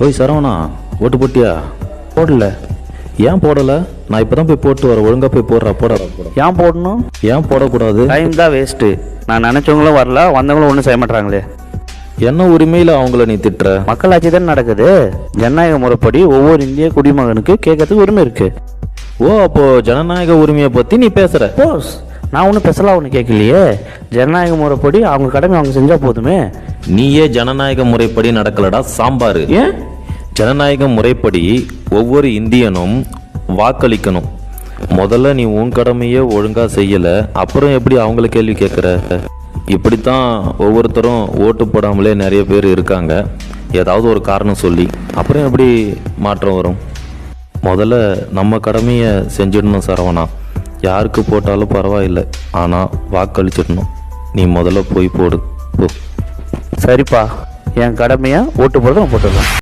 ஓய் சரவணா, ஓட்டு போட்டியா? போடல. ஏன் போடல? நான் இப்பதான் போய் போட்டு வரேன். ஒழுங்கா போய் போடுறா. ஏன் போடணும்? ஏன் போடக்கூடாது? டைம் தான் வேஸ்ட்டு. நான் நினச்சவங்களும் வரல, வந்தவங்களும் ஒன்றும் செய்ய மாட்டாங்களே. என்ன உரிமையில் அவங்கள நீ திட்டுற? மக்களாட்சி தான் நடக்குது. ஜனநாயக முறைப்படி ஒவ்வொரு இந்திய குடிமகனுக்கு கேட்கறதுக்கு உரிமை இருக்கு. ஓ, அப்போ ஜனநாயக உரிமையை பத்தி நீ பேசுற? போஸ், நான் ஒன்றும் பெருசலாக ஒன்று கேட்கலையே. ஜனநாயக முறைப்படி அவங்க கடமை அவங்க செஞ்சால் போதுமே. நீயே ஜனநாயக முறைப்படி நடக்கலடா சாம்பாரு. ஏன்? ஜனநாயக முறைப்படி ஒவ்வொரு இந்தியனும் வாக்களிக்கணும். முதல்ல நீ உன் கடமையை ஒழுங்கா செய்யல, அப்புறம் எப்படி அவங்கள கேள்வி கேட்குற? இப்படித்தான் ஒவ்வொருத்தரும் ஓட்டு போடாமலே நிறைய பேர் இருக்காங்க. ஏதாவது ஒரு காரணம் சொல்லி அப்புறம் எப்படி மாற்றம் வரும்? முதல்ல நம்ம கடமையை செஞ்சிடணும் சரவணா. யாருக்கு போட்டாலும் பரவாயில்லை, ஆனால் வாக்களிச்சிடணும். நீ முதல்ல போய் போடு போ. சரிப்பா, என் கடமையை ஓட்டு போடுறது நான் போட்டுடுறேன்.